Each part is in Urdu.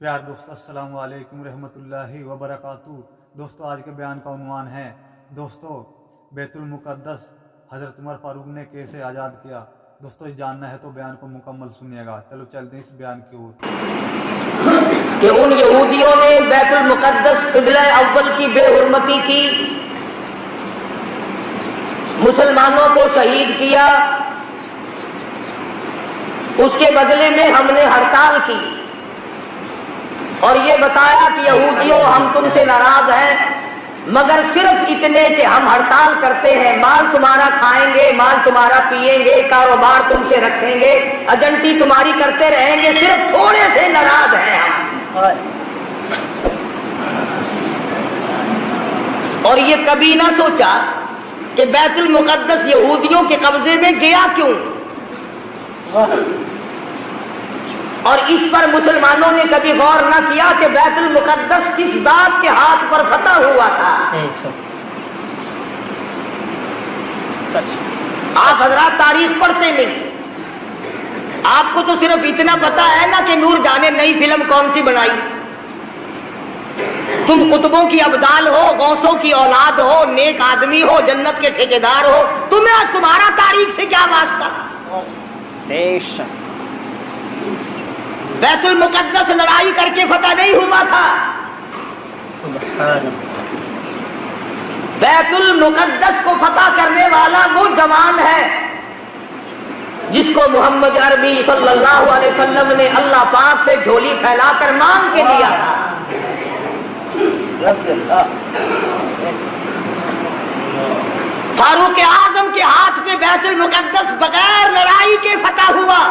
پیار دوستو السلام علیکم رحمۃ اللہ وبرکاتہ۔ دوستو آج کے بیان کا عنوان ہے دوستو بیت المقدس حضرت عمر فاروق نے کیسے آزاد کیا۔ دوستو جاننا ہے تو بیان کو مکمل سنیے گا۔ چلو چلتے ہیں اس بیان کی اور۔ کہ ان یہودیوں نے بیت المقدس قبلہ اول کی بے حرمتی کی، مسلمانوں کو شہید کیا، اس کے بدلے میں ہم نے ہڑتال کی اور یہ بتایا کہ یہودیوں ہم تم سے ناراض ہیں، مگر صرف اتنے کہ ہم ہڑتال کرتے ہیں، مال تمہارا کھائیں گے، مال تمہارا پیئیں گے، کاروبار تم سے رکھیں گے، ایجنٹی تمہاری کرتے رہیں گے، صرف تھوڑے سے ناراض ہیں ہم۔ اور یہ کبھی نہ سوچا کہ بیت المقدس یہودیوں کے قبضے میں گیا کیوں، اور اس پر مسلمانوں نے کبھی غور نہ کیا کہ بیت المقدس کس ذات کے ہاتھ پر فتح ہوا تھا۔ آپ حضرات تاریخ پڑھتے نہیں، آپ کو تو صرف اتنا پتا ہے نا کہ نور جانے نئی فلم کون سی بنائی۔ تم قطبوں کی ابدال ہو، غوثوں کی اولاد ہو، نیک آدمی ہو، جنت کے ٹھیکیدار ہو، تمہارا تاریخ سے کیا واسطہ۔ بیت المقدس لڑائی کر کے فتح نہیں ہوا تھا، بیت المقدس کو فتح کرنے والا وہ جوان ہے جس کو محمد عربی صلی اللہ علیہ وسلم نے اللہ پاک سے جھولی پھیلا کر مانگ کے دیا تھا۔ فاروق اعظم کے ہاتھ پہ بیت المقدس بغیر لڑائی کے فتح ہوا۔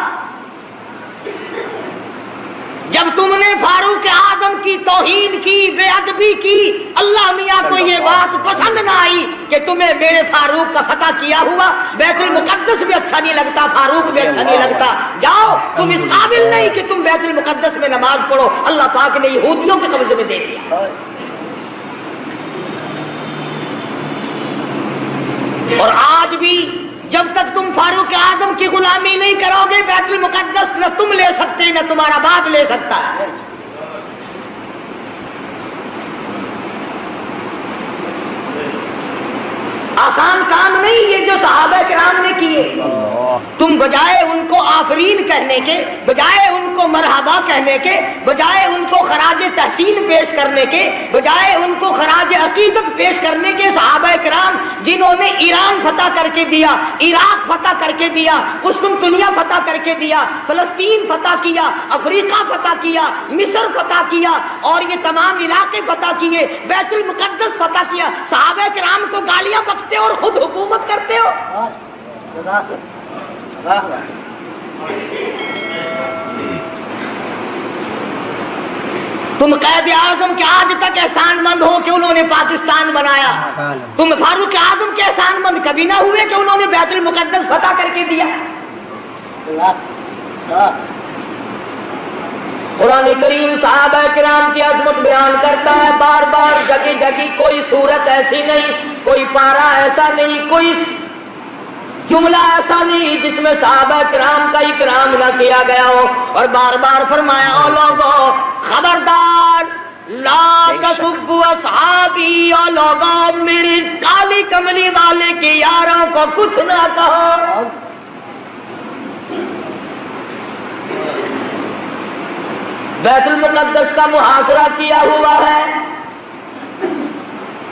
جب تم نے فاروق اعظم کی توہین کی، بے ادبی کی، اللہ میاں کو یہ بات پسند نہ آئی کہ تمہیں میرے فاروق کا فتح کیا ہوا، بیت المقدس بھی اچھا نہیں لگتا، فاروق بھی اچھا نہیں لگتا، جاؤ تم اس قابل نہیں کہ تم بیت المقدس میں نماز پڑھو، اللہ پاک نے یہودیوں کے قبضے میں دے دیا۔ اور آج بھی جب تک تم فاروق اعظم کی غلامی نہیں کرو گے، بیت المقدس نہ تم لے سکتے نہ تمہارا باپ لے سکتا ہے۔ آسان کام نہیں یہ جو صحابہ کرام نے کیے۔ تم بجائے ان کو آفرین کہنے کے، بجائے ان کو مرحبا کہنے کے، بجائے ان کو خراج تحسین پیش کرنے کے، بجائے ان کو خراج عقیدت پیش کرنے کے، صحابہ کرام جنہوں نے ایران فتح کر کے دیا، عراق فتح کر کے دیا، قسطنطنیہ فتح کر کے دیا، فلسطین فتح کیا، افریقہ فتح کیا، مصر فتح کیا، اور یہ تمام علاقے فتح کیے، بیت المقدس فتح کیا، صحابہ کرام کو گالیاں بکتے اور خود حکومت کرتے ہو۔ تم قائد اعظم کے آج تک احسان مند ہو کہ انہوں نے پاکستان بنایا، تم فاروق اعظم کے احسان مند کبھی نہ ہوئے کہ انہوں نے بیت المقدس فتح کر کے دیا۔ قرآن کریم صحابہ کرام کی عظمت بیان کرتا ہے بار بار، جگہ جگہ، کوئی صورت ایسی نہیں، کوئی پارہ ایسا نہیں، کوئی جملہ ایسا نہیں جس میں صحابہ کرام کا اکرام نہ کیا گیا ہو، اور بار بار فرمایا او لوگو خبردار لا تسبوا اصحابی، او لوگو میری کالی کملی والے کے یاروں کو کچھ نہ کہو۔ بیت المقدس کا محاصرہ کیا ہوا ہے،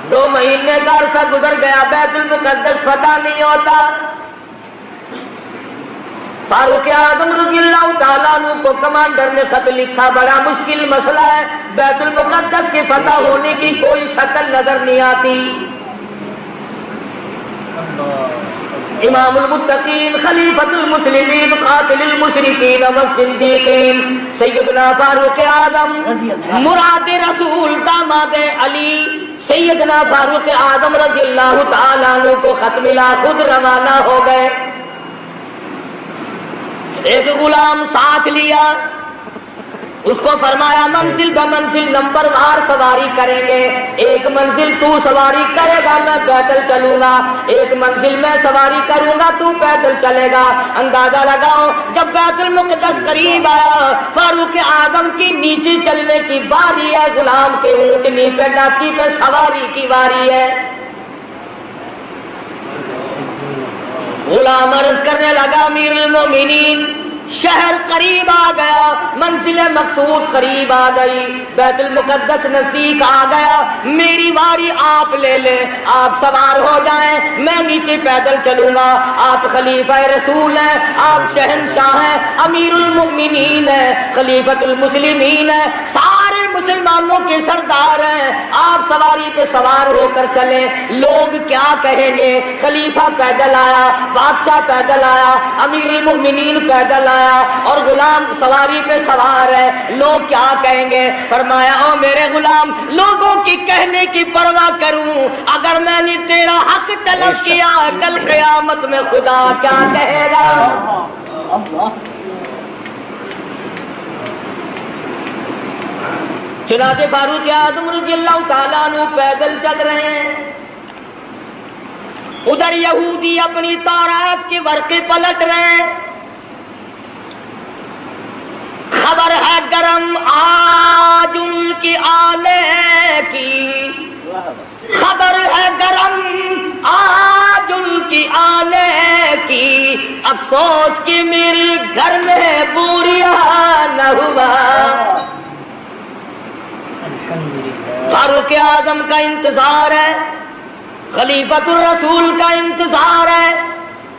2 مہینے کا عرصہ گزر گیا، بیت المقدس فتح نہیں ہوتا۔ فاروق اعظم رضی اللہ تعالیٰ عنہ کو کمانڈر نے خط لکھا، بڑا مشکل مسئلہ ہے، بیت المقدس کی فتح ہونے کی کوئی شکل نظر نہیں آتی۔ امام المتقین، خلیفۃ المسلمین، قاتل المشرکین والصدیقین، سیدنا فاروق اعظم مراد رسول داماد علی، سیدنا فاروق اعظم رضی اللہ تعالیٰ عنہ کو خط ملا، خود روانہ ہو گئے، ایک غلام ساتھ لیا، اس کو فرمایا منزل ب منزل نمبر وار سواری کریں گے، ایک منزل تو سواری کرے گا میں پیدل چلوں گا، ایک منزل میں سواری کروں گا تو پیدل چلے گا۔ اندازہ لگاؤ جب بیت المقدس قریب آیا، فاروق اعظم کی نیچے چلنے کی باری ہے، غلام کے اونٹنی پہ ڈاچی پہ سواری کی باری ہے۔ غلام عرض کرنے لگا امیر المومنین شہر قریب آ گیا، منزل مقصود قریب آ گئی، بیت المقدس نزدیک آ گیا، میری باری آپ لے لیں، آپ سوار ہو جائیں، میں نیچے پیدل چلوں گا۔ آپ خلیفہ رسول ہیں، آپ شہنشاہ ہیں، امیر المؤمنین ہیں، خلیفۃ المسلمین ہیں، سارے مسلمانوں کے سردار ہیں، آپ سواری پہ سوار ہو کر چلیں۔ لوگ کیا کہیں گے؟ خلیفہ پیدل آیا، بادشاہ پیدل آیا، امیر المؤمنین پیدل آیا اور غلام سواری پہ سوار ہے، لوگ کیا کہیں گے؟ فرمایا او میرے غلام، لوگوں کی کہنے کی پرواہ کروں، اگر میں نے تیرا حق طلب کیا کل قیامت میں خدا کیا کہے گا؟ چنانچہ فاروق اعظم رضی اللہ تعالیٰ عنہ پیدل چل رہے ہیں، ادھر یہودی اپنی تورات کے ورقے پلٹ رہے ہیں۔ خبر ہے گرم آج ان کی آنے کی، خبر ہے گرم آج ان کی آنے کی، افسوس کہ میرے گھر میں بوریا نہ ہوا۔ فاروق اعظم کا انتظار ہے، خلیفۃ الرسول کا انتظار ہے،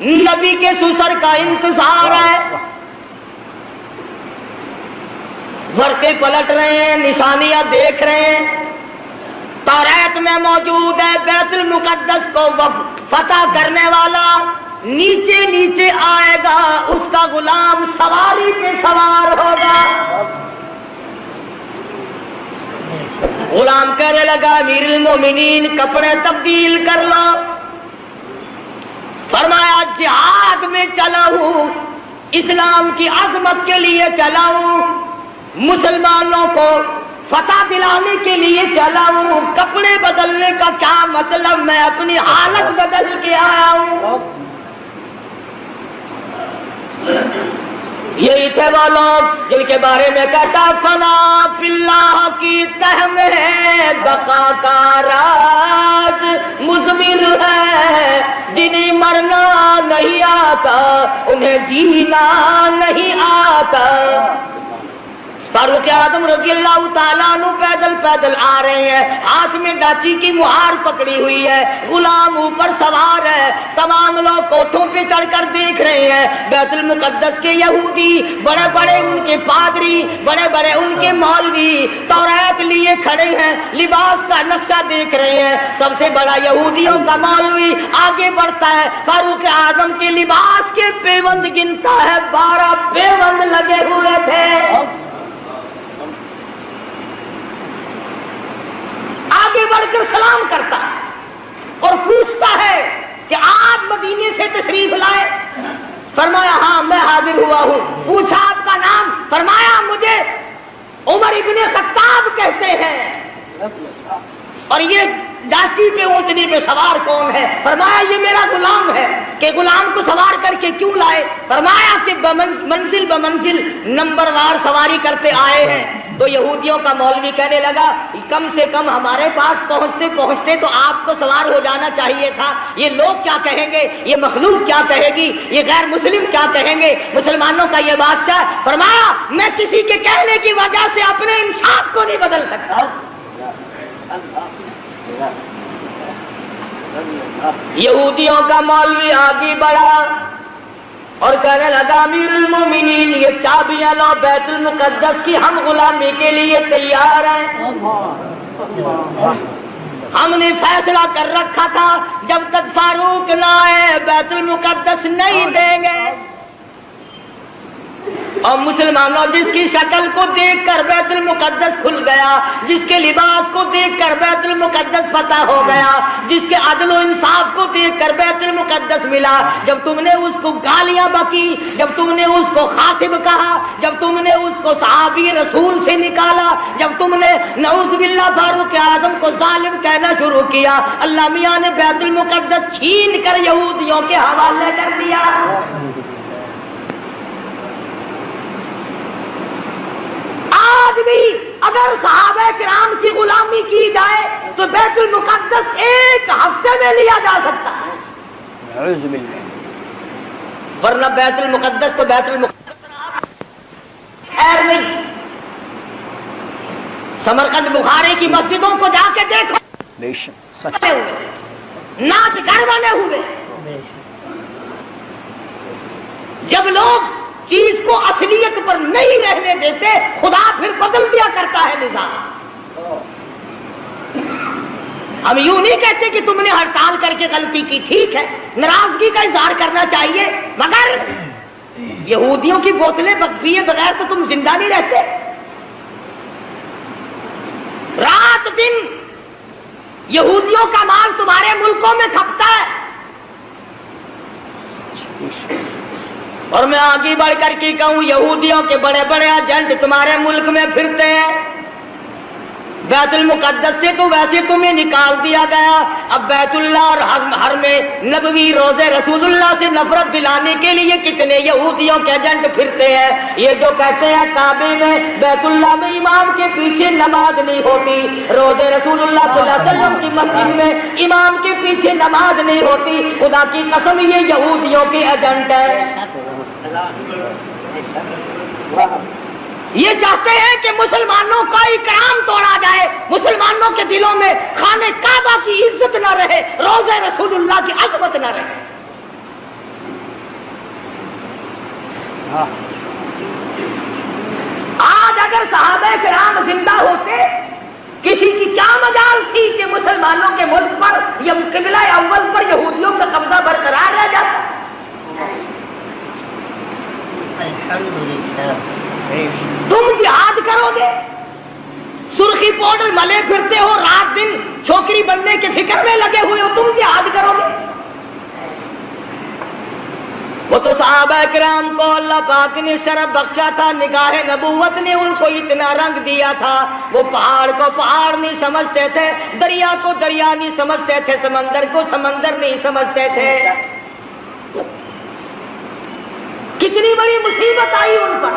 نبی کے سسر کا انتظار ہے۔ ورقے پلٹ رہے ہیں، نشانیاں دیکھ رہے ہیں، تورات میں موجود ہے بیت المقدس کو فتح کرنے والا نیچے نیچے آئے گا، اس کا غلام سواری پہ سوار ہوگا۔ غلام کہنے لگا امیر المومنین کپڑے تبدیل کر لو۔ فرمایا جہاد میں چلا ہوں، اسلام کی عظمت کے لیے چلا ہوں، مسلمانوں کو فتح دلانے کے لیے چلا ہوں، کپڑے بدلنے کا کیا مطلب؟ میں اپنی حالت بدل کے آیا ہوں۔ یہی تھے وہ لوگ جن کے بارے میں کہتا فنا فی اللہ کی تہ میں بقا کا راز مضمر ہے، جنہیں مرنا نہیں آتا انہیں جینا نہیں آتا۔ فاروق اعظم رضی اللہ تعالیٰ عنہ پیدل پیدل آ رہے ہیں، ہاتھ میں ڈاچی کی مہار پکڑی ہوئی ہے، غلام اوپر سوار ہے، تمام لوگ کوٹھوں پہ چڑھ کر دیکھ رہے ہیں۔ بیت المقدس کے یہودی، بڑے بڑے ان کے پادری، بڑے بڑے ان کے مولوی تورات لیے کھڑے ہیں، لباس کا نقشہ دیکھ رہے ہیں۔ سب سے بڑا یہودیوں کا مولوی آگے بڑھتا ہے، فاروق اعظم کے لباس کے پیوند گنتا ہے، 12 پیوند لگے ہوئے تھے۔ آگے بڑھ کر سلام کرتا ہے اور پوچھتا ہے کہ آپ مدینے سے تشریف لائے؟ فرمایا ہاں میں حاضر ہوا ہوں۔ پوچھا آپ کا نام؟ فرمایا مجھے عمر ابن خطاب کہتے ہیں۔ اور یہ ڈاچی پہ اونٹنی پہ سوار کون ہے؟ فرمایا یہ میرا غلام ہے۔ کہ غلام کو سوار کر کے کیوں لائے؟ فرمایا کہ منزل بمنزل نمبر وار سواری کرتے آئے ہیں۔ تو یہودیوں کا مولوی کہنے لگا کم سے کم ہمارے پاس پہنچتے پہنچتے تو آپ کو سوار ہو جانا چاہیے تھا۔ یہ لوگ کیا کہیں گے؟ یہ مخلوق کیا کہے گی؟ یہ غیر مسلم کیا کہیں گے؟ مسلمانوں کا یہ بادشاہ۔ فرمایا میں کسی کے کہنے کی وجہ سے اپنے انصاف کو نہیں بدل سکتا۔ یہودیوں کا مولوی آگے بڑھا اور کہنے لگا امیر المومنین یہ چابیاں لو بیت المقدس کی، ہم غلامی کے لیے تیار ہیں۔ ہم نے فیصلہ کر رکھا تھا جب تک فاروق نہ آئے بیت المقدس نہیں دیں گے۔ اور مسلمانوں جس کی شکل کو دیکھ کر بیت المقدس کھل گیا، جس کے لباس کو دیکھ کر بیت المقدس فتح ہو گیا، جس کے عدل و انصاف کو دیکھ کر بیت المقدس ملا، جب تم نے اس کو گالیاں بکی، جب تم نے اس کو خاصب کہا، جب تم نے اس کو صحابی رسول سے نکالا، جب تم نے نعوذ باللہ فاروق اعظم کو ظالم کہنا شروع کیا، اللہ میاں نے بیت المقدس چھین کر یہودیوں کے حوالے کر دیا۔ آج بھی اگر صحابہ کرام کی غلامی کی جائے تو بیت المقدس ایک ہفتے میں لیا جا سکتا ہے، ورنہ بیت المقدس تو بیت المقدس خیر نہیں۔ سمرقند بخاری کی مسجدوں کو جا کے دیکھو، ناچ گھر بنے ہوئے۔ جب لوگ چیز کو اصلیت پر نہیں رہنے دیتے، خدا پھر بدل دیا کرتا ہے نظام۔ ہم یوں نہیں کہتے کہ تم نے ہڑتال کر کے غلطی کی، ٹھیک ہے، ناراضگی کا اظہار کرنا چاہیے، مگر یہودیوں کی بوتلیں پیے بغیر تو تم زندہ نہیں رہتے۔ رات دن یہودیوں کا مال تمہارے ملکوں میں کھپتا ہے، اور میں آگے بڑھ کر کے کہوں یہودیوں کے بڑے بڑے ایجنٹ تمہارے ملک میں پھرتے ہیں۔ بیت المقدس سے تو ویسے تمہیں نکال دیا گیا، اب بیت اللہ اور حرم نبوی روزے رسول اللہ سے نفرت دلانے کے لیے کتنے یہودیوں کے ایجنٹ پھرتے ہیں۔ یہ جو کہتے ہیں کعبے میں بیت اللہ میں امام کے پیچھے نماز نہیں ہوتی، روزے رسول اللہ صلی اللہ علیہ وسلم کی مسجد میں امام کے پیچھے نماز نہیں ہوتی، خدا کی قسم یہ یہودیوں کے ایجنٹ ہے۔ یہ چاہتے ہیں کہ مسلمانوں کا اکرام توڑا جائے، مسلمانوں کے دلوں میں خانہ کعبہ کی عزت نہ رہے، روزہ رسول اللہ کی عظمت نہ رہے۔ آج اگر صحابہ کرام زندہ ہوتے، کسی کی کیا مجال تھی کہ مسلمانوں کے ملک پر یا قبلہ اول پر یہودیوں کا قبضہ برقرار رہ جاتا۔ الحمدللہ تم جہاد کرو گے، سرخی پاؤڈر ملے پھرتے ہو، رات دن چھوکری بننے کے فکر میں لگے ہوئے ہو، تم جہاد کرو گے؟ وہ تو صحابہ کرام کو اللہ پاک نے شرف بخشا تھا، نگاہ نبوت نے ان کو اتنا رنگ دیا تھا، وہ پہاڑ کو پہاڑ نہیں سمجھتے تھے، دریا کو دریا نہیں سمجھتے تھے، سمندر کو سمندر نہیں سمجھتے تھے۔ کتنی بڑی مصیبت آئی ان پر،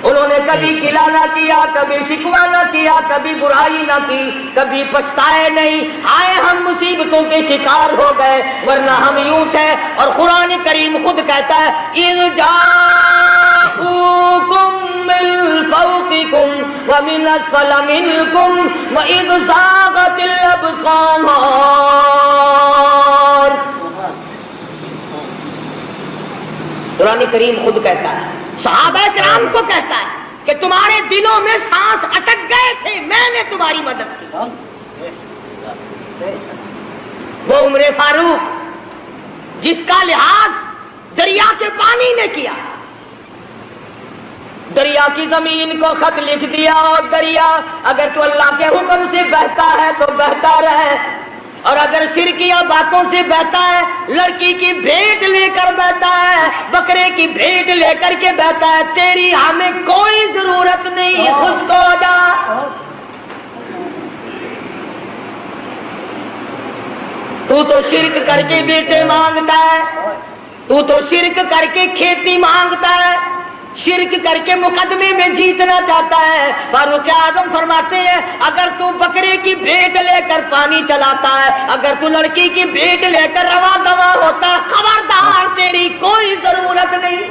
انہوں نے کبھی گلہ نہ کیا، کبھی شکوہ نہ کیا، کبھی برائی نہ کی، کبھی پچھتائے نہیں، ہائے ہم مصیبتوں کے شکار ہو گئے، ورنہ ہم یوں تھے۔ اور قرآن کریم خود کہتا ہے اِذْ جَاءُوكُم مِّن فَوْقِكُمْ وَمِنْ أَسْفَلَ مِنكُمْ وَإِذْ زَاغَتِ الْأَبْصَارُ۔ قرآن کریم خود کہتا ہے، صحابہ کرام کو کہتا ہے کہ تمہارے دلوں میں سانس اٹک گئے تھے، میں نے تمہاری مدد کی۔ وہ عمر فاروق جس کا لحاظ دریا کے پانی نے کیا، دریا کی زمین کو خط لکھ دیا، اور دریا اگر تو اللہ کے حکم سے بہتا ہے تو بہتا رہے، اور اگر شرکیہ باتوں سے بہتا ہے، لڑکی کی بھیٹ لے کر بہتا ہے، بکرے کی بھیٹ لے کر کے بہتا ہے، تیری ہمیں کوئی ضرورت نہیں، خشک ہو جا۔ تو شرک کر کے بیٹے مانگتا ہے، تو شرک کر کے کھیتی مانگتا ہے، شرک کر کے مقدمے میں جیتنا چاہتا ہے۔ فاروق اعظم فرماتے ہیں اگر تو بکرے کی بھیٹ لے کر پانی چلاتا ہے، اگر تو لڑکی کی بھیٹ لے کر رواں دواں ہوتا ہے، خبردار تیری کوئی ضرورت نہیں۔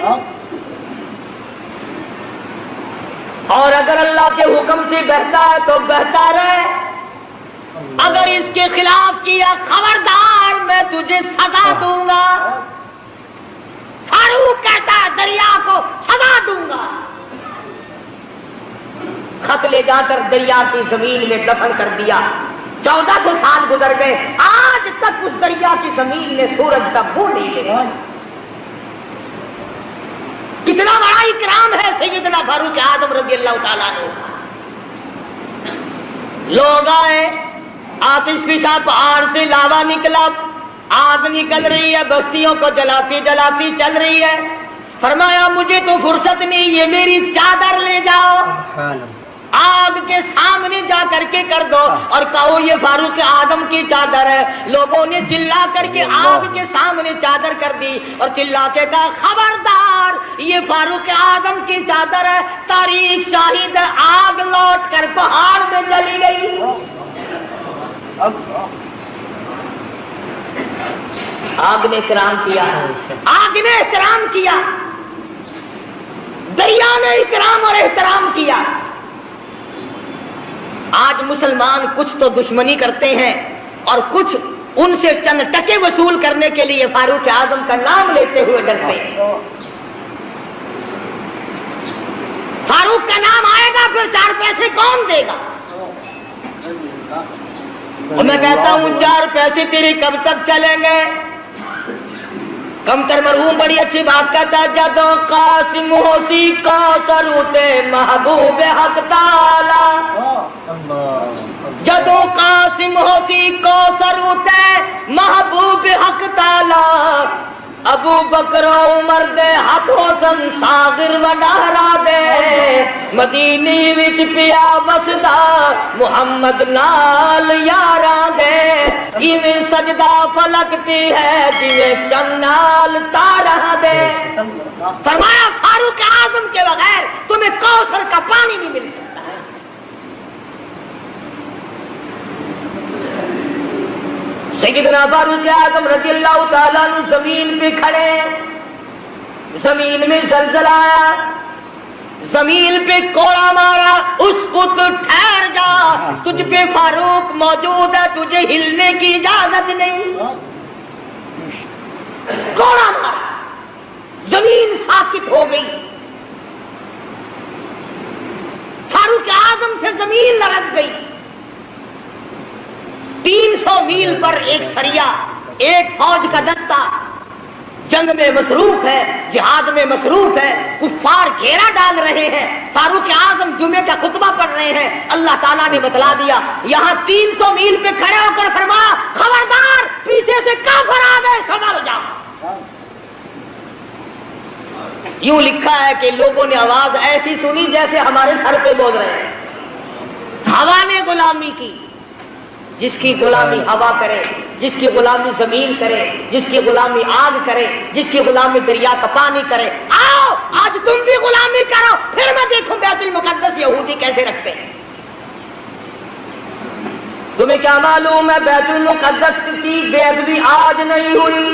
اور اگر اللہ کے حکم سے بہتا ہے تو بہتا رہے، اگر اس کے خلاف کیا خبردار میں تجھے سزا دوں گا۔ فاروق کہتا ہے دریا کو سزا دوں گا۔ خط لے جا کر دریا کی زمین میں دفن کر دیا۔ 1400 سال گزر گئے، آج تک اس دریا کی زمین نے سورج کا بو نہیں لیا۔ اتنا بڑا اکرام ہے سیدنا فاروق اعظم رضی اللہ تعالیٰ عنہ. لوگ آئے, آتش فشاں پہاڑ سے لاوا نکلا, آگ نکل رہی ہے, بستیوں کو جلاتی جلاتی چل رہی ہے. فرمایا مجھے تو فرصت نہیں, یہ میری چادر لے جاؤ, آگ کے سامنے جا کر کے کر دو اور کہو یہ فاروق اعظم کی چادر ہے. لوگوں نے چلا کر کے آگ کے سامنے چادر کر دی اور چلا کے کہا خبردار یہ فاروق اعظم کی چادر ہے, تاریخ شاہد ہے. آگ لوٹ کر پہاڑ میں چلی گئی. آگ نے احترام کیا, آگ نے احترام کیا, دریا نے اکرام اور احترام کیا. آج مسلمان کچھ تو دشمنی کرتے ہیں اور کچھ ان سے چند ٹکے وصول کرنے کے لیے فاروق اعظم کا نام لیتے ہوئے ڈرتے ہیں. فاروق کا نام آئے گا پھر 4 پیسے کون دے گا؟ اور میں کہتا ہوں 4 پیسے تیرے کب تک چلیں گے؟ کمتر مرحوم بڑی اچھی بات کہتا ہے, جدو قاسم ہوسی کا سروتے محبوب حق تعالی, جدو قاسم ہوسی کو سروتے محبوب حق تعالی, ابو بکر و عمر دے ہاتھ حسن صاغر وڈارا دے, مدینی وچ پیا وسدا محمد نال یاراں دے, ایویں سجدہ فلکتی ہے جویں چن نال تاراں دے. فرمایا فاروق اعظم کے بغیر تمہیں کوثر کا پانی نہیں مل سکتا. سیدنا فاروق اعظم رضی اللہ تعالیٰ عنہ زمین پہ کھڑے, زمین میں زلزلہ آیا, زمین پہ کوڑا مارا, اس کو تو ٹھہر جا, تجھ پہ فاروق موجود ہے, تجھے ہلنے کی اجازت نہیں. کوڑا مارا, زمین ساکت ہو گئی. فاروق اعظم سے زمین لرز گئی. 300 میل پر ایک سریا, ایک فوج کا دستہ جنگ میں مصروف ہے, جہاد میں مصروف ہے, کفار گھیرا ڈال رہے ہیں. فاروق اعظم جمعے کا خطبہ پڑھ رہے ہیں. اللہ تعالیٰ نے بتلا دیا, یہاں 300 میل پہ کھڑے ہو کر فرمایا خبردار پیچھے سے کافر آ گئے, سنبھل جاؤ. یوں لکھا ہے کہ لوگوں نے آواز ایسی سنی جیسے ہمارے سر پہ بول رہے ہیں. ہوا نے غلامی کی, جس کی غلامی ہوا کرے, جس کی غلامی زمین کرے, جس کی غلامی آگ کرے, جس کی غلامی دریا کا پانی کرے. آؤ آج تم بھی غلامی کرو, پھر میں دیکھوں بیت المقدس یہودی کیسے رکھتے ہیں. تمہیں کیا معلوم ہے بیت المقدس کی بے ادبی آج نہیں ہوئی.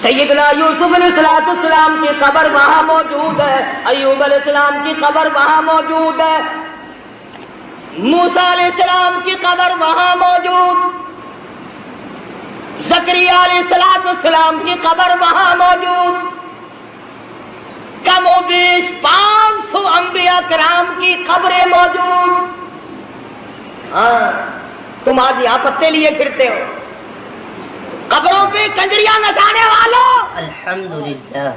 سیدنا یوسف علیہ السلام کی قبر وہاں موجود ہے, ایوب علیہ السلام کی قبر وہاں موجود ہے, موسیٰ علیہ السلام کی قبر وہاں موجود, زکریا علیہ السلام کی قبر وہاں موجود, کم و بیش 500 انبیاء کرام کی قبریں موجود. ہاں تم آج یہاں پتے لیے پھرتے ہو, قبروں پہ کنجریاں نچانے والوں, الحمدللہ,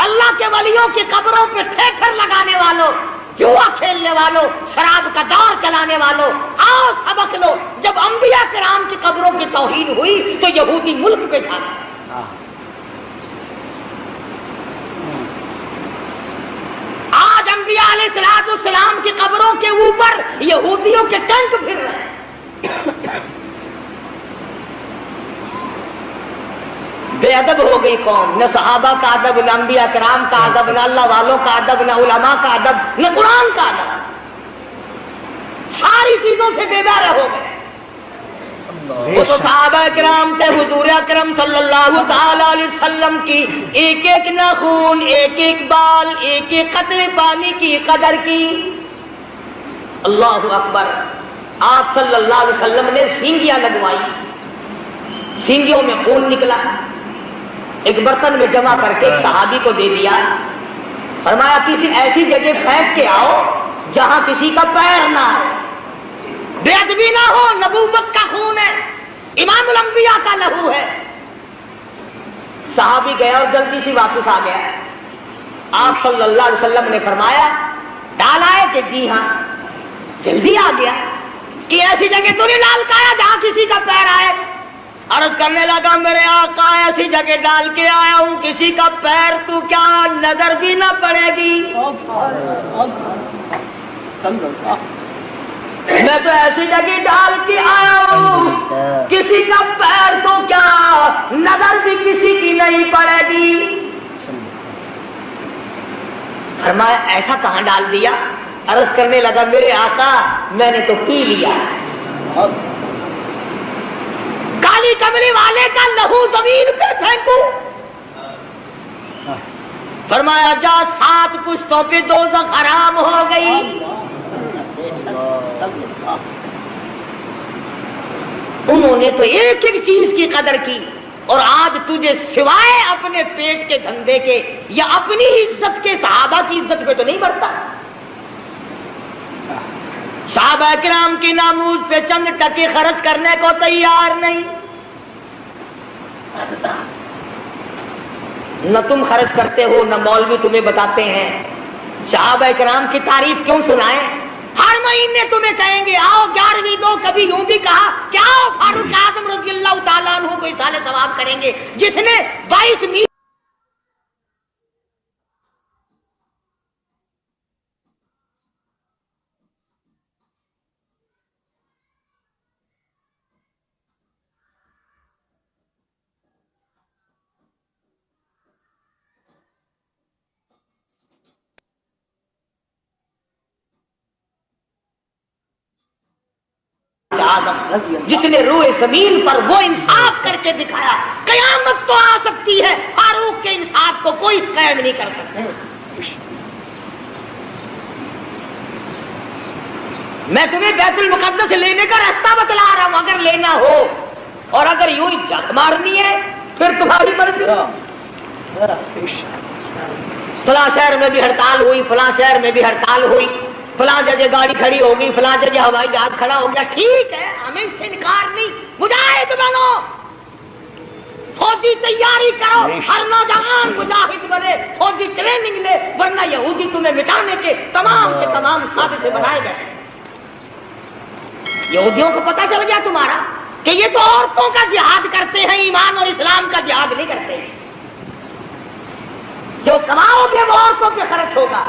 اللہ کے ولیوں کی قبروں پہ ٹھیٹر لگانے والوں, جوا کھیلنے والوں, شراب کا دور چلانے والوں, آؤ سبق لو. جب انبیاء کرام کی قبروں کی توہین ہوئی تو یہودی ملک پہ چھا گئے. آج انبیاء علیہ السلام کی قبروں کے اوپر یہودیوں کے ٹینک پھر رہے ہیں. بے ادب ہو گئی قوم, نہ صحابہ کا ادب, نہ انبیاء کرام کا ادب, نہ اللہ والوں کا ادب, نہ علماء کا ادب, نہ قرآن کا ادب. ساری چیزوں سے بے بہرہ ہو گئے. وہ تو صحابہ کرام تھے, حضور اکرم صلی اللہ تعالی علیہ وسلم کی ایک ایک ناخون, ایک ایک بال, ایک ایک قطرے پانی کی قدر کی. اللہ اکبر. آپ صلی اللہ علیہ وسلم نے سینگیاں لگوائی, سینگیوں میں خون نکلا, ایک برتن میں جمع کر کے ایک صحابی کو دے دیا. فرمایا کسی ایسی جگہ پھینک کے آؤ جہاں کسی کا پیر نہ ہو, بے ادبی نہ ہو, نبوت کا خون ہے, امام الانبیاء کا لہو ہے. صحابی گیا اور جلدی سے واپس آ گیا. آپ صلی اللہ علیہ وسلم نے فرمایا ڈال آئے کہ جی ہاں. جلدی آ گیا کہ ایسی جگہ تو نہیں ڈال کے آیا جہاں کسی کا پیر آئے. عرض کرنے لگا میرے آقا ایسی جگہ ڈال کے آیا ہوں کسی کا پیر تو کیا نظر بھی نہ پڑے گی. میں تو ایسی جگہ ڈال کے آیا ہوں کسی کا پیر تو کیا نظر بھی کسی کی نہیں پڑے گی. فرمایا ایسا کہاں ڈال دیا؟ عرض کرنے لگا میرے آقا میں نے تو پی لیا. کالی کملی والے کا لہو زمین پہ پھینکوں؟ فرمایا جا 7 پشتوں پہ دوزخ حرام ہو گئی. انہوں نے تو ایک ایک چیز کی قدر کی اور آج تجھے سوائے اپنے پیٹ کے دھندے کے یا اپنی عزت کے صحابہ کی عزت پہ تو نہیں بڑھتا. صحابہ کرام کی ناموز پہ چند ٹکے خرچ کرنے کو تیار نہیں. نہ تم خرچ کرتے ہو نہ مولوی تمہیں بتاتے ہیں. صحابہ کرام کی تعریف کیوں سنائیں؟ ہر مہینے تمہیں کہیں گے آؤ 11ویں دو. کبھی یوں بھی کہا کہ آؤ فاروق اعظم رضی اللہ تعالیٰ عنہ کو اصالہ ثواب کریں گے جس نے 22 میل جس نے روئے زمین پر وہ انصاف کر کے دکھایا. قیامت تو آ سکتی ہے فاروق کے انصاف کو کوئی قائم نہیں کر سکتا. میں تمہیں بیت المقدس لینے کا راستہ بتلا رہا ہوں اگر لینا ہو اور اگر یوں ہی جھک مارنی ہے پھر تمہاری مرضی. فلاں شہر میں بھی ہڑتال ہوئی فلاں شہر میں بھی ہڑتال ہوئی فلاں جگہ گاڑی کھڑی ہوگی فلاں جگہ ہوائی جہاز کھڑا ہو گیا. ٹھیک ہے ہمیں اس سے انکار نہیں. مجاہد بنو فوجی تیاری کرو. ہر نوجوان مجاہد بنے فوجی ٹریننگ لے ورنہ یہودی تمہیں مٹانے کے تمام سازشیں بنائے گئے. یہودیوں کو پتہ چل گیا تمہارا کہ یہ تو عورتوں کا جہاد کرتے ہیں ایمان اور اسلام کا جہاد نہیں کرتے. جو کماؤ گے وہ عورتوں پہ خرچ ہوگا.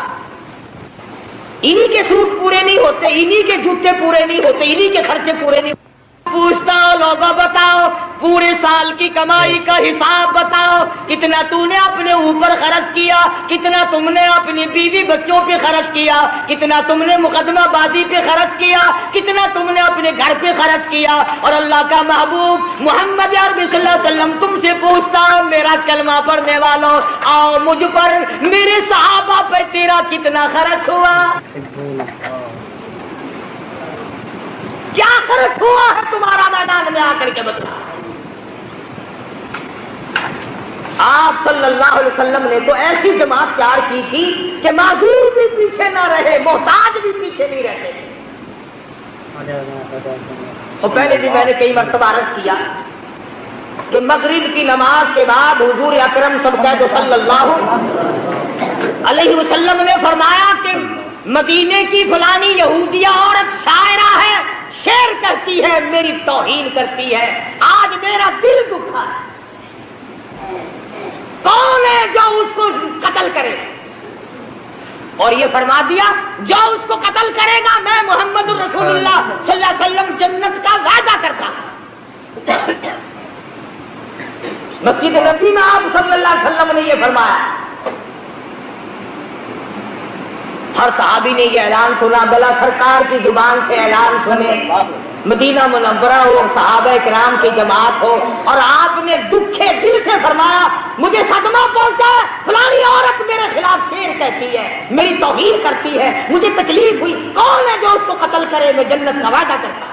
انہی کے سوٹ پورے نہیں ہوتے انہی کے جوتے پورے نہیں ہوتے انہی کے خرچے پورے نہیں. پوچھتا ہوں لوگوں بتاؤ پورے سال کی کمائی کا حساب بتاؤ کتنا تو نے اپنے اوپر خرچ کیا کتنا تم نے اپنی بیوی بچوں پہ خرچ کیا کتنا تم نے مقدمہ بازی پہ خرچ کیا کتنا تم نے اپنے گھر پہ خرچ کیا. اور اللہ کا محبوب محمد عربی صلی اللہ علیہ وسلم تم سے پوچھتا ہوں میرا کلمہ پڑھنے والوں آؤ مجھ پر میرے صحابہ پہ تیرا کتنا خرچ ہوا کیا خرچ ہوا ہے تمہارا میدان میں آ کر کے بتلا. آپ صلی اللہ علیہ وسلم نے تو ایسی جماعت تیار کی تھی کہ معذور بھی پیچھے نہ رہے محتاج بھی پیچھے نہیں رہتے. اور پہلے بھی میں نے کئی مرتبہ عرض کیا کہ مغرب کی نماز کے بعد حضور اکرم صلی اللہ علیہ وسلم نے فرمایا کہ مدینے کی فلانی یہودیہ عورت شاعرہ ہے شعر کرتی ہے میری توہین کرتی ہے. آج میرا دل دکھا ہے. کون ہے جو اس کو قتل کرے اور یہ فرما دیا جو اس کو قتل کرے گا میں محمد رسول اللہ صلی اللہ علیہ وسلم جنت کا وعدہ کرتا ہوں. مسجد نبی میں آپ صلی اللہ علیہ وسلم نے یہ فرمایا. ہر صحابی نے یہ اعلان سنا بلا سرکار کی زبان سے اعلان سنے مدینہ منورہ ہو صحابہ کرام کی جماعت ہو اور آپ نے دکھے دل سے فرمایا مجھے صدمہ پہنچا فلانی عورت میرے خلاف شعر کہتی ہے میری توہین کرتی ہے مجھے تکلیف ہوئی کون ہے جو اس کو قتل کرے میں جنت کا وعدہ کرتا.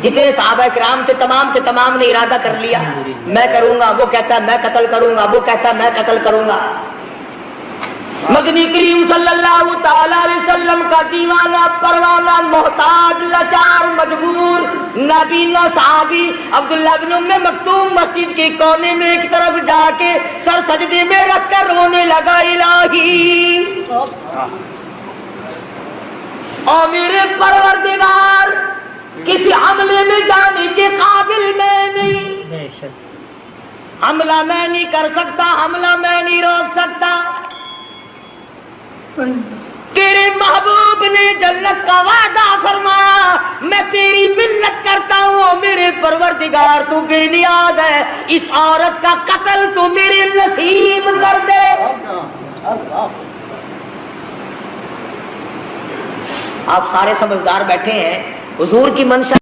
جتنے صحابہ کرام کے تمام نے ارادہ کر لیا میں کروں گا وہ کہتا ہے میں قتل کروں گا وہ کہتا ہے میں قتل کروں گا. مدنی کریم صلی اللہ تعالی علیہ وسلم کا دیوانہ پروانہ محتاج لاچار مجبور نابینا صحابی عبداللہ بن ام مکتوم مسجد کے کونے میں ایک طرف جا کے سر سجدے میں رکھ کر رونے لگا، الہی اور میرے پروردگار کسی حملے میں جانے کے قابل میں نہیں، حملہ میں نہیں کر سکتا، حملہ میں نہیں روک سکتا، تیرے محبوب نے جنت کا وعدہ فرمایا، میں تیری منت کرتا ہوں میرے پروردگار تو بے نیاز ہے، اس عورت کا قتل تو میرے نصیب کر دے۔ آپ سارے سمجھدار بیٹھے ہیں، حضور کی منشا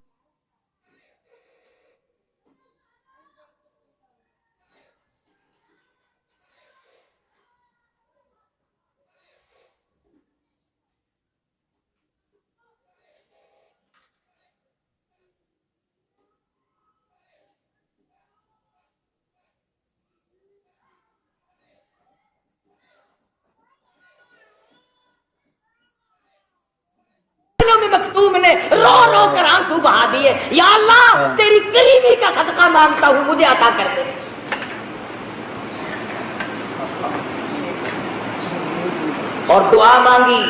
مکتوم نے رو رو کر آنسو بہا دیے، یا اللہ تیری کریمی کا صدقہ مانگتا ہوں مجھے عطا کر دے۔ اور دعا مانگی،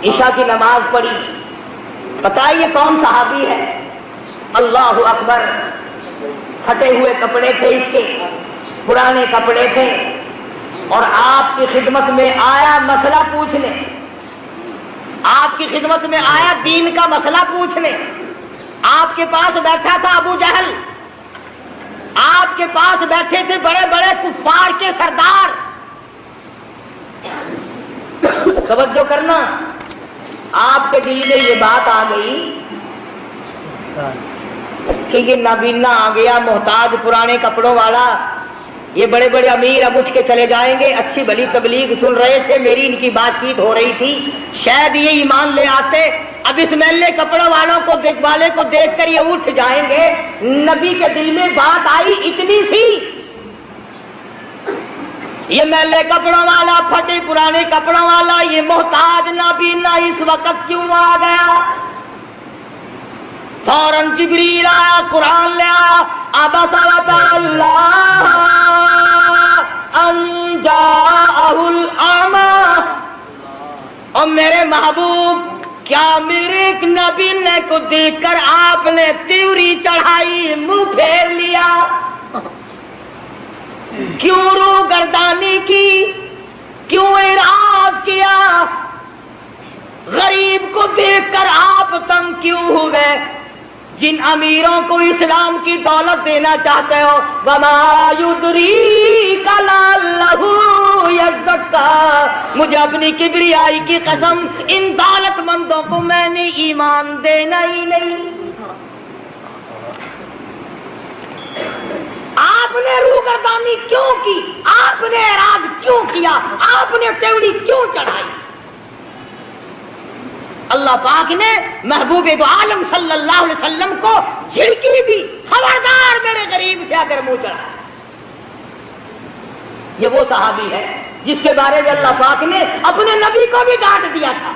عشاء کی نماز پڑھی۔ پتہ ہے یہ کون صحابی ہے؟ اللہ اکبر، پھٹے ہوئے کپڑے تھے اس کے، پرانے کپڑے تھے، اور آپ کی خدمت میں آیا مسئلہ پوچھنے، آپ کی خدمت میں آیا دین کا مسئلہ پوچھنے۔ آپ کے پاس بیٹھا تھا ابو جہل، آپ کے پاس بیٹھے تھے بڑے بڑے کفار کے سردار۔ توجہ کرنا، آپ کے دل میں یہ بات آ گئی کہ یہ نابینا آ گیا، محتاج پرانے کپڑوں والا، یہ بڑے بڑے امیر اب اٹھ کے چلے جائیں گے، اچھی بھلی تبلیغ سن رہے تھے، میری ان کی بات چیت ہو رہی تھی، شاید یہ ایمان لے آتے، اب اس میلے کپڑوں والوں کو دیکھ کر یہ اٹھ جائیں گے۔ نبی کے دل میں بات آئی اتنی سی، یہ میلے کپڑوں والا، پھٹے پرانے کپڑوں والا، یہ محتاج نابینا اس وقت کیوں آ گیا؟ فوراً جبریل آیا، قرآن لے آیا، عبس وتولی ان جاءہ الاعمی۔ اور میرے محبوب، کیا میرے ایک نابینے کو دیکھ کر آپ نے تیوری چڑھائی، منہ پھیر لیا؟ کیوں رو گردانی کی، کیوں اعراض کیا؟ غریب کو دیکھ کر آپ تنگ کیوں ہوئے؟ جن امیروں کو اسلام کی دولت دینا چاہتے ہو، وما یدریک لعلہ یزکا، مجھے اپنی کبریائی کی قسم، ان دولت مندوں کو میں نے ایمان دینا ہی نہیں۔ آپ نے روگردانی کیوں کی؟ آپ نے اعراض کیوں کیا؟ آپ نے تیوڑی کیوں چڑھائی؟ اللہ پاک نے محبوب دو عالم صلی اللہ علیہ وسلم کو جھڑکی دی، خبردار میرے غریب سے اگر منہ چڑھا۔ یہ وہ صحابی ہے جس کے بارے میں اللہ پاک نے اپنے نبی کو بھی ڈانٹ دیا تھا۔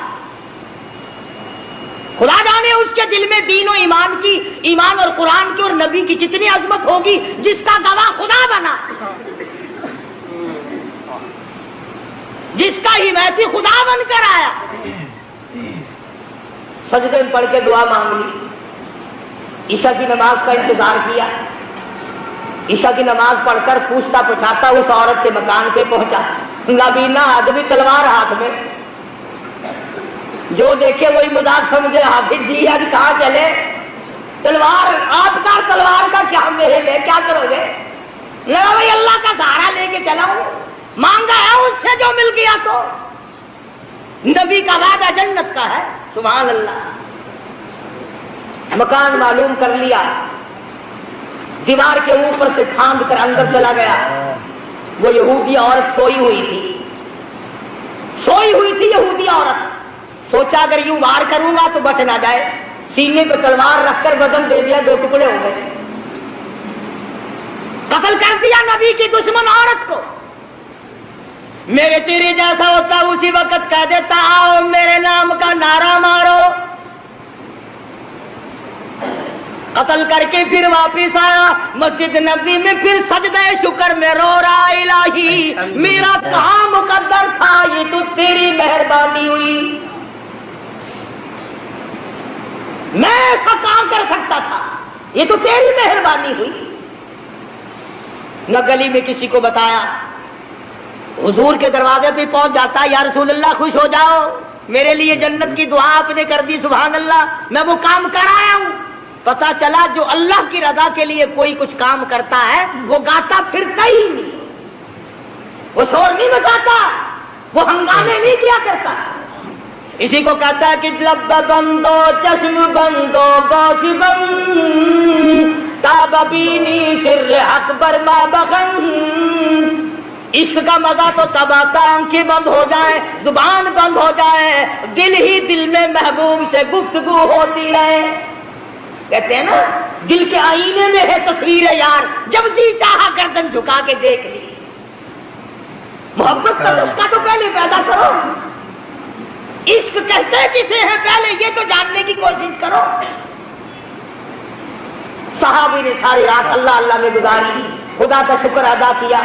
خدا جانے اس کے دل میں دین و ایمان کی، ایمان اور قرآن کی اور نبی کی کتنی عظمت ہوگی، جس کا گواہ خدا بنا، جس کا حمایتی خدا بن کر آیا۔ سجدے میں پڑھ کے دعا مانگ لی، عشاء کی نماز کا انتظار کیا، عشاء کی نماز پڑھ کر پوچھتا پچھاتا اس عورت کے مکان پہ پہنچا، نابینا آدمی تلوار ہاتھ میں، جو دیکھے وہی مذاق سمجھے، حافظ جی آج کہاں چلے، تلوار آپ کا، تلوار کا کیا میرے لے کیا کرو گے؟ لگا بھائی اللہ کا سہارا لے کے چلا ہوں، مانگا ہے اس سے جو مل گیا تو۔ نبی کا وعدہ جنت کا ہے، سبحان اللہ۔ مکان معلوم کر لیا، دیوار کے اوپر سے پھاند کر اندر چلا گیا۔ وہ یہودی عورت سوئی ہوئی تھی یہودی عورت، سوچا اگر یوں وار کروں گا تو بچ نہ جائے، سینے پہ تلوار رکھ کر وزن دے دیا، 2 ٹکڑے ہو گئے، قتل کر دیا نبی کی دشمن عورت کو۔ میرے تیرے جیسا ہوتا اسی وقت کہہ دیتا آؤ میرے نام کا نعرہ مارو. قتل کر کے پھر واپس آیا مسجد نبی میں، پھر سجدہ شکر میں رو رہا الہی میرا کہاں مقدر تھا، یہ تو تیری مہربانی ہوئی، میں ایسا کام کر سکتا تھا، یہ تو تیری مہربانی ہوئی. نہ گلی میں کسی کو بتایا، حضور کے دروازے پہ پہنچ جاتا یا رسول اللہ خوش ہو جاؤ میرے لیے جنت کی دعا آپ نے کر دی، سبحان اللہ میں وہ کام کر آیا ہوں. پتا چلا جو اللہ کی رضا کے لیے کوئی کچھ کام کرتا ہے وہ گاتا پھرتا ہی نہیں، وہ شور نہیں مچاتا، وہ ہنگامے نہیں کیا کرتا. اسی کو کہتا ہے کہ لب بندو چشم بندو گوش بند تاب بینی سر اکبر ما بخن. عشق کا مزہ تو تب آتا آنکھیں بند ہو جائیں، زبان بند ہو جائے، دل ہی دل میں محبوب سے گفتگو ہوتی رہے. کہتے ہیں نا دل کے آئینے میں ہے تصویر یار، جب جی چاہا گردن جھکا کے دیکھ لی. محبت کا اس کا تو پہلے پیدا کرو، عشق کہتے کسے ہیں پہلے یہ تو جاننے کی کوشش کرو. صحابی نے ساری رات اللہ اللہ میں گزاری، خدا کا شکر ادا کیا.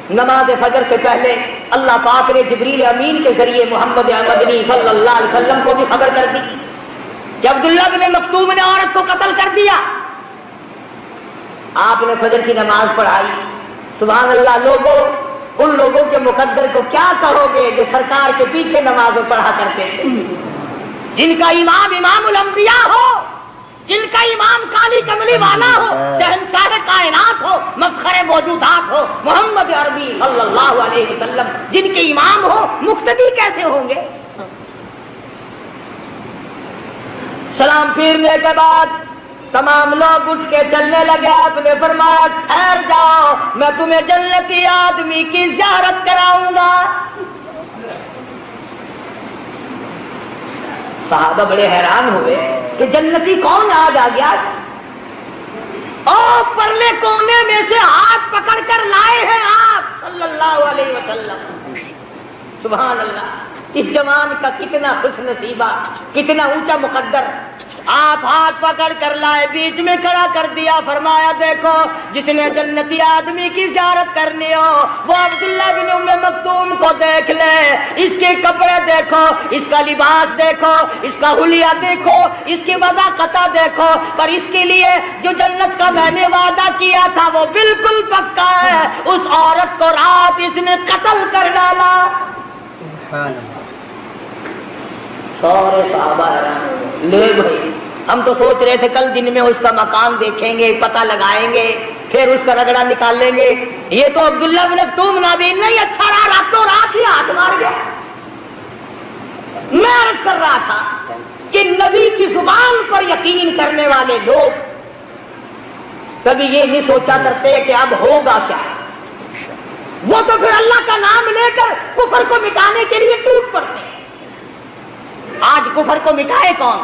نماز فجر سے پہلے اللہ پاک نے جبریل امین کے ذریعے محمد مدنی صلی اللہ علیہ وسلم کو بھی خبر کر دی کہ عبداللہ بن مکتوم نے عورت کو قتل کر دیا. آپ نے فجر کی نماز پڑھائی. سبحان اللہ، لوگوں ان لوگوں کے مقدر کو کیا کہو گے جو سرکار کے پیچھے نمازیں پڑھا کرتے تھے، جن کا امام امام الانبیاء ہو، جن کا امام کالی کملی والا ہو، شہنشاہ کائنات ہو، مفخر موجودات ہو، محمد عربی صلی اللہ علیہ وسلم جن کے امام ہو، مقتدی کیسے ہوں گے؟ سلام پھیرنے کے بعد تمام لوگ اٹھ کے چلنے لگے. آپ نے فرمایا ٹھہر جاؤ میں تمہیں جنتی آدمی کی زیارت کراؤں گا. صحابہ بڑے حیران ہوئے کہ جنتی کون آج آ گیا، اور پرلے کونے میں سے ہاتھ پکڑ کر لائے ہیں آپ صلی اللہ علیہ وسلم. سبحان اللہ، اس جوان کا کتنا خوش نصیبہ، کتنا اونچا مقدر. آپ ہاتھ پکڑ کر لائے، بیچ میں کھڑا کر دیا، فرمایا دیکھو جس نے جنتی آدمی کی زیارت کرنی ہو وہ عبداللہ بن ام مکتوم کو دیکھ لے. اس کے کپڑے دیکھو، اس کا لباس دیکھو، اس کا حلیہ دیکھو، اس کی وضاقتہ دیکھو، پر اس کے لیے جو جنت کا میں نے وعدہ کیا تھا وہ بالکل پکا ہے. اس عورت کو رات اس نے قتل کر ڈالا. سارے صحابہ لے بھائی، ہم تو سوچ رہے تھے کل دن میں اس کا مکان دیکھیں گے، پتہ لگائیں گے، پھر اس کا رگڑا نکال لیں گے. یہ تو عبداللہ بن مکتوم نابین نہیں، اچھا رہا راتوں رات ہی ہاتھ مار گیا. میں عرض کر رہا تھا کہ نبی کی زبان پر یقین کرنے والے لوگ کبھی یہ نہیں سوچا کرتے کہ اب ہوگا کیا. وہ تو پھر اللہ کا نام لے کر کفر کو مٹانے کے لیے ٹوٹ پڑتے ہیں. آج کفر کو مٹائے کون؟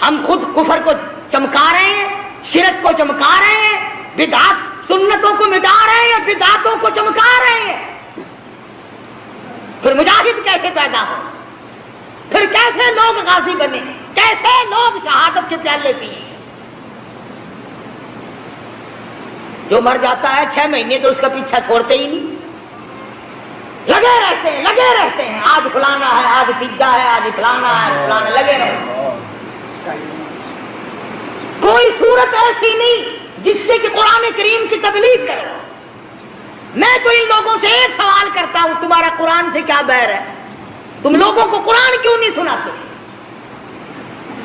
ہم خود کفر کو چمکا رہے ہیں، شرک کو چمکا رہے ہیں، بدعات سنتوں کو مٹا رہے ہیں، بدعاتوں کو چمکا رہے ہیں. پھر مجاہد کیسے پیدا ہو؟ پھر کیسے لوگ غازی بنے؟ کیسے لوگ شہادت کے پیالے پیے؟ جو مر جاتا ہے 6 مہینے تو اس کا پیچھا چھوڑتے ہی نہیں، لگے رہتے ہیں. آج فلانا ہے، آج تیجا ہے، آج فلانا ہے، فلانا، لگے رہتے. کوئی صورت ایسی نہیں جس سے کہ قرآن کریم کی تبلیغ کرو. میں تو ان لوگوں سے ایک سوال کرتا ہوں، تمہارا قرآن سے کیا بیر ہے؟ تم لوگوں کو قرآن کیوں نہیں سناتے؟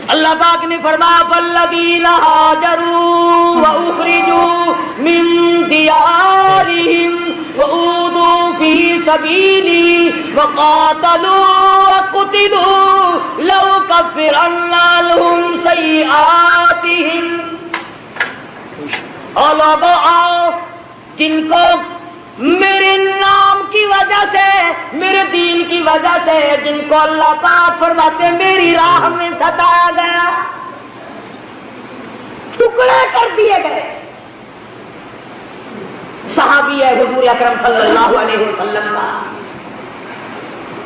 اللہ پاک نے فرمایا فالذین ہاجروا واخرجوا من دیارہم وأوذوا فی سبیلی وقاتلوا وقتلوا لأکفرن عنہم سیئاتہم. اور لوگوں آؤ جن کو میرے نام کی وجہ سے، میرے دین کی وجہ سے، جن کو اللہ پاک فرماتے میری راہ میں ستایا گیا، ٹکڑے کر دیے گئے. صحابی ہے حضور اکرم صلی اللہ علیہ وسلم کا،